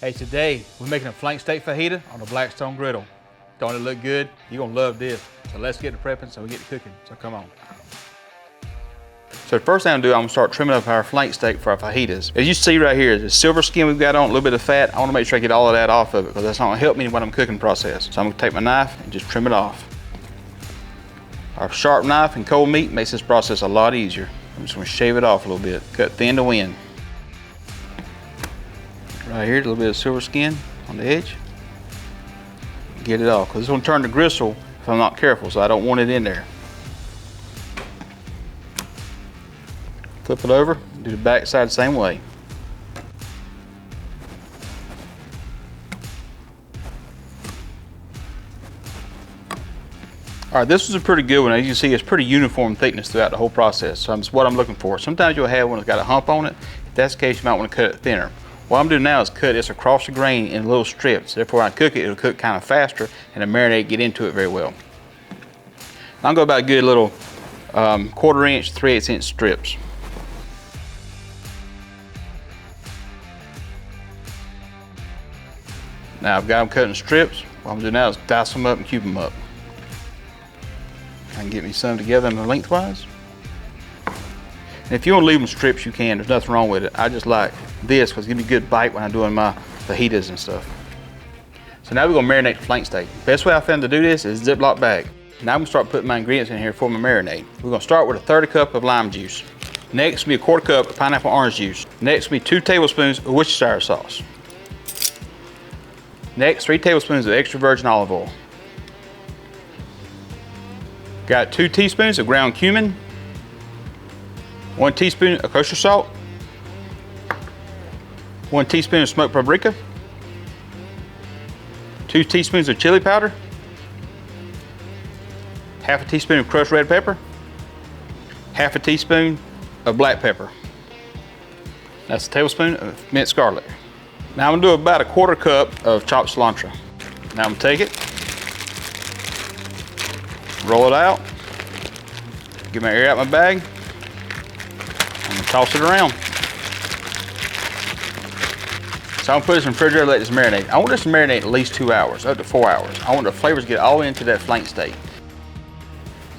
Hey, today we're making a flank steak fajita on the Blackstone griddle. Don't it look good? You're gonna love this. So let's get to prepping so we get to cooking. So come on. So the first thing I'm gonna do, I'm gonna start trimming up our flank steak for our fajitas. As you see right here, the silver skin we've got on, a little bit of fat. I wanna make sure I get all of that off of it because that's not gonna help me when I'm cooking process. So I'm gonna take my knife and just trim it off. Our sharp knife and cold meat makes this process a lot easier. I'm just gonna shave it off a little bit, cut thin to win. Right here, a little bit of silver skin on the edge. Get it off, because it's going to turn to gristle if I'm not careful, so I don't want it in there. Flip it over, do the back side the same way. All right, this was a pretty good one. As you can see, it's pretty uniform thickness throughout the whole process, so that's what I'm looking for. Sometimes you'll have one that's got a hump on it. If that's the case, you might want to cut it thinner. What I'm doing now is cut this across the grain in little strips. Therefore, when I cook it, it'll cook kind of faster and the marinade get into it very well. I'm going to go about a good little 1/4 inch, 3/8 inch strips. Now I've got them cut in strips. What I'm doing now is dice them up and cube them up. I can get me some together in the lengthwise. And if you want to leave them strips, you can. There's nothing wrong with it. I just like this because it gives me a good bite when I'm doing my fajitas and stuff. So now we're going to marinate the flank steak. Best way I found to do this is Ziploc bag. Now I'm going to start putting my ingredients in here for my marinade. We're going to start with a 1/3 cup of lime juice. Next will be a 1/4 cup of pineapple orange juice. Next will be 2 tablespoons of Worcestershire sauce. Next, 3 tablespoons of extra virgin olive oil. Got 2 teaspoons of ground cumin. 1 teaspoon of kosher salt, 1 teaspoon of smoked paprika, 2 teaspoons of chili powder, 1/2 teaspoon of crushed red pepper, 1/2 teaspoon of black pepper. That's a tablespoon of minced garlic. Now I'm gonna do about a 1/4 cup of chopped cilantro. Now I'm gonna take it, roll it out, get my air out my bag, I'm gonna toss it around. So I'm gonna put this in the refrigerator, let this marinate. I want this to marinate at least 2 hours, up to 4 hours. I want the flavors to get all into that flank steak.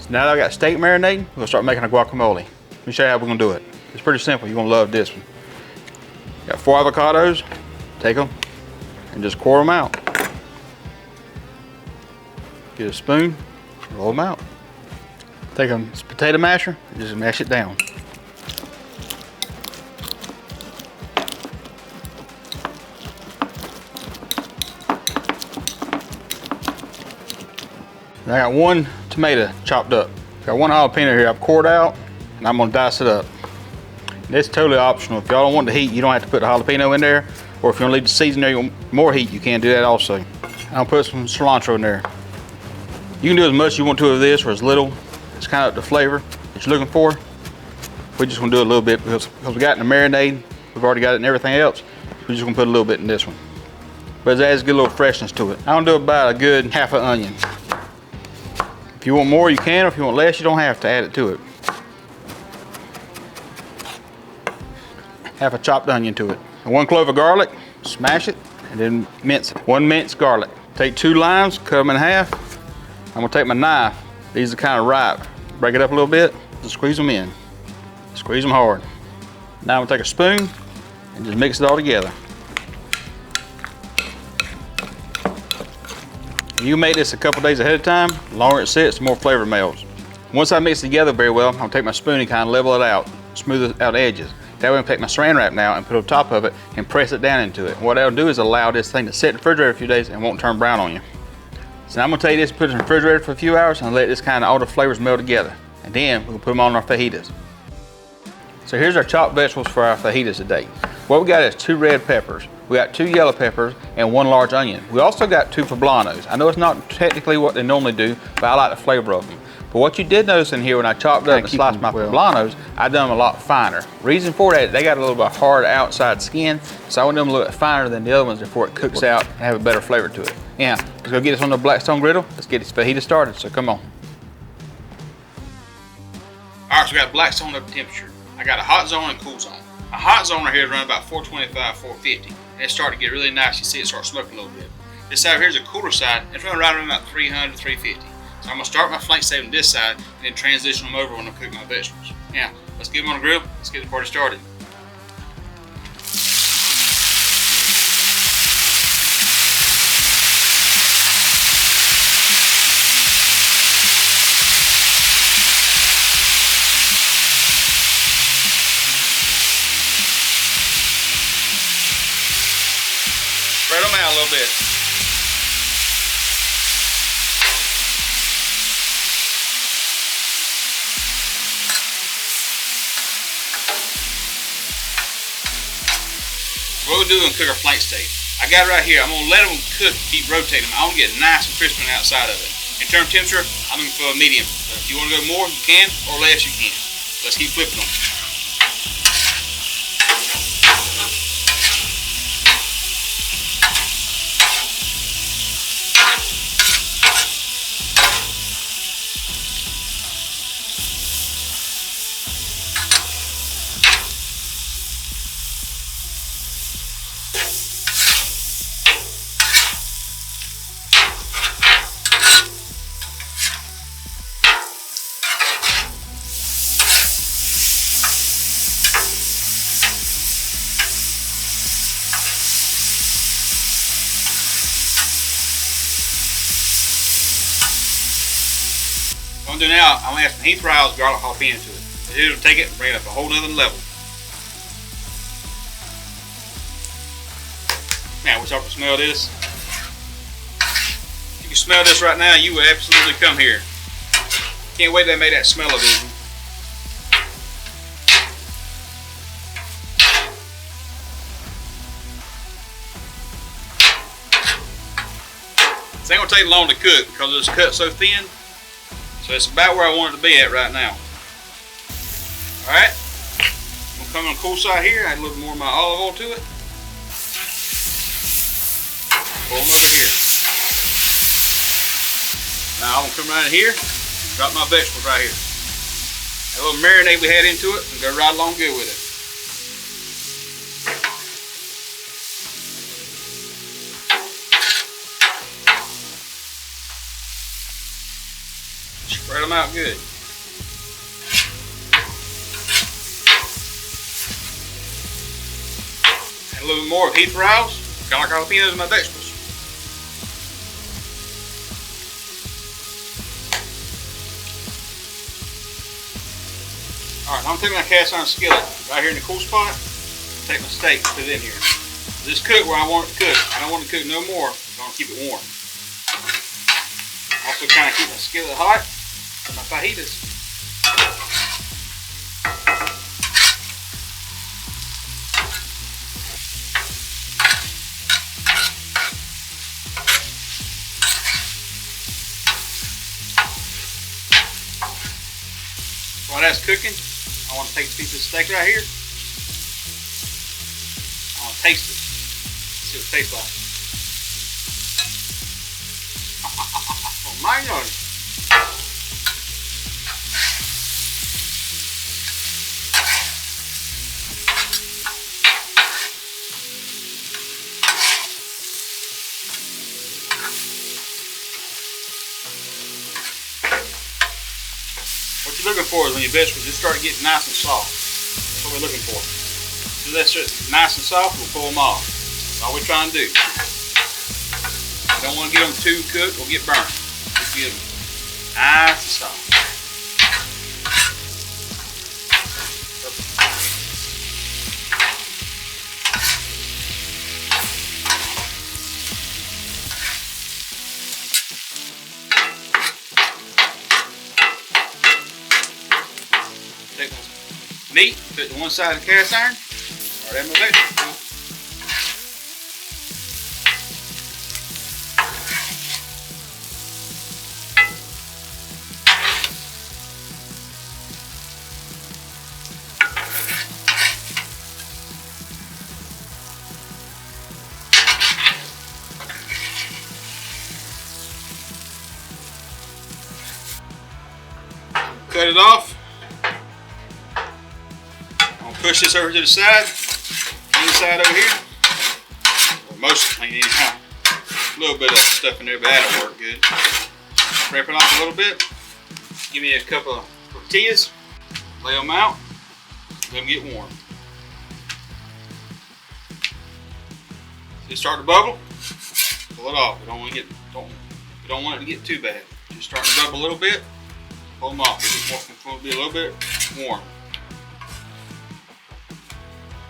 So now that I got steak marinating, we're gonna start making a guacamole. Let me show you how we're gonna do it. It's pretty simple, you're gonna love this one. Got 4 avocados, take them and just core them out. Get a spoon, roll them out. Take a potato masher and just mash it down. I got 1 tomato chopped up. Got 1 jalapeno here I've cored out, and I'm gonna dice it up. It's totally optional. If y'all don't want the heat, you don't have to put the jalapeno in there, or if you wanna leave the season there, you want more heat, you can do that also. I'll put some cilantro in there. You can do as much as you want to of this, or as little. It's kind of the flavor that you're looking for. We're just gonna do a little bit because we got it in the marinade, we've already got it in everything else. We're just gonna put a little bit in this one. But it adds a good little freshness to it. I'm gonna do about a good 1/2 onion. If you want more, you can, or if you want less, you don't have to add it to it. 1/2 chopped onion to it. And 1 clove of garlic, smash it, and then mince it. 1 minced garlic. Take 2 limes, cut them in half. I'm gonna take my knife, these are kind of ripe. Break it up a little bit, and squeeze them in. Squeeze them hard. Now I'm gonna take a spoon and just mix it all together. You make this a couple days ahead of time. The longer it sits, the more flavor melts. Once I mix it together very well, I'm gonna take my spoon and kind of level it out, smooth out the edges. That way I'm gonna take my saran wrap now and put it on top of it and press it down into it. What that'll do is allow this thing to sit in the refrigerator a few days and won't turn brown on you. So now I'm gonna take this and put it in the refrigerator for a few hours and let this kind of, all the flavors meld together. And then we're gonna put them on our fajitas. So here's our chopped vegetables for our fajitas today. What we got is 2 red peppers. We got 2 yellow peppers and 1 large onion. We also got 2 poblanos. I know it's not technically what they normally do, but I like the flavor of them. But what you did notice in here when I chopped up and sliced my poblanos, I done them a lot finer. Reason for that, they got a little bit hard outside skin, so I want them a little bit finer than the other ones before it cooks out and have a better flavor to it. Yeah, let's go get this on the Blackstone griddle. Let's get this fajita started, so come on. All right, so we got Blackstone up temperature. I got a hot zone and cool zone. A hot zone right here is around about 425, 450. And it's starting to get really nice. You see it start smoking a little bit. This side here is a cooler side. It's running right around about 300, 350. So I'm gonna start my flank steak on this side and then transition them over when I cook my vegetables. Now, let's get them on the grill. Let's get the party started. Spread them out a little bit. What we're doing is cook our flank steak. I got it right here. I'm going to let them cook, keep rotating them. I want to get nice and crispy on the outside of it. In terms of temperature, I'm looking for a medium. So if you want to go more, you can, or less, you can. Let's keep flipping them. What I'm doing now, I'm going to add some Heath Riles garlic jalapeno to it. It'll take it and bring it up a whole nother level. Now we start to smell this. If you can smell this right now, you will absolutely come here. Can't wait till they made that smell of it. This ain't going to take long to cook because it's cut so thin. So it's about where I want it to be at right now. Alright, I'm going to come on the cool side here, add a little more of my olive oil to it. Pull them over here. Now I'm going to come right in here, drop my vegetables right here. That little marinade we had into it, and go right along good with it. Spread them out good. Add a little bit more of Heath Riles, garlic jalapenos, and my vegetables. Alright, I'm taking my cast iron skillet right here in the cool spot. Take my steak, put it in here. Just cook where I want it to cook. I don't want to cook no more. I'm going to keep it warm. Also kind of keep my skillet hot. My fajitas. While that's cooking, I want to take a piece of steak right here. I want to taste it. See what it tastes like. Oh my God. What you're looking for is when your vegetables just start getting nice and soft. That's what we're looking for. So that's nice and soft, we'll pull them off. That's all we're trying to do. We don't want to get them too cooked or get burnt. Just get them nice and soft. Take my meat, put it to one side of the cast iron, or add my vegetables. Cut it off. I'm gonna push this over to the side. Inside over here. Or mostly clean anyhow. A little bit of stuff in there, but that'll work good. Wrap it off a little bit. Give me a couple of tortillas. Lay them out. Let them get warm. See it start to bubble? Pull it off. We don't want it to get too bad. Just start to bubble a little bit. Pull them off. It's going to be a little bit warm.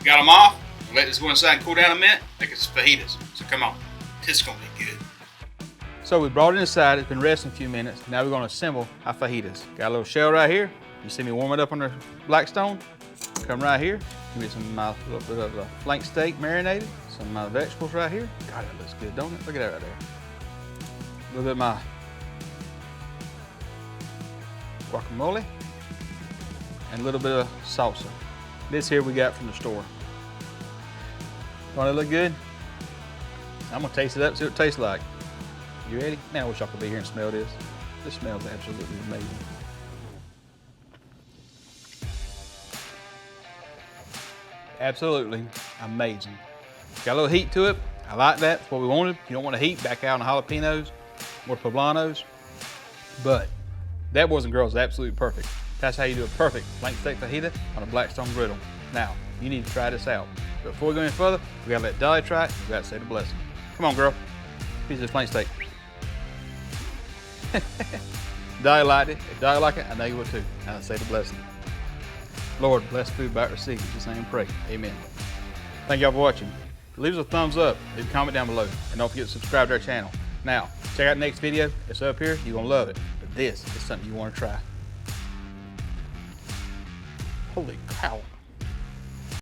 Got them off. Let this go inside and cool down a minute. Make it fajitas. So come on. This is going to be good. So we brought it inside. It's been resting a few minutes. Now we're going to assemble our fajitas. Got a little shell right here. You see me warm it up on the Blackstone. Come right here. Give me some little bit of flank steak marinated. Some of my vegetables right here. God, that looks good, don't it? Look at that right there. A little bit of my guacamole. And a little bit of salsa. This here we got from the store. Don't it look good? I'm gonna taste it up, see what it tastes like. You ready? Man, I wish I could be here and smell this. This smells absolutely amazing. Absolutely amazing. Got a little heat to it. I like that. That's what we wanted. If you don't want the heat, back out on the jalapenos or poblanos. But that, boys and girls, is absolutely perfect. That's how you do a perfect flank steak fajita on a Blackstone griddle. Now, you need to try this out. But before we go any further, we gotta let Dolly try it. We gotta say the blessing. Come on, girl. Piece of this flank steak. Dolly liked it. If Dolly liked it, I know you will too. Now say the blessing. Lord, bless food by receiving. Just say and pray. Amen. Thank y'all for watching. Leave us a thumbs up. Leave a comment down below. And don't forget to subscribe to our channel. Now, check out the next video. It's up here. You're gonna love it. But this is something you wanna try. Holy cow.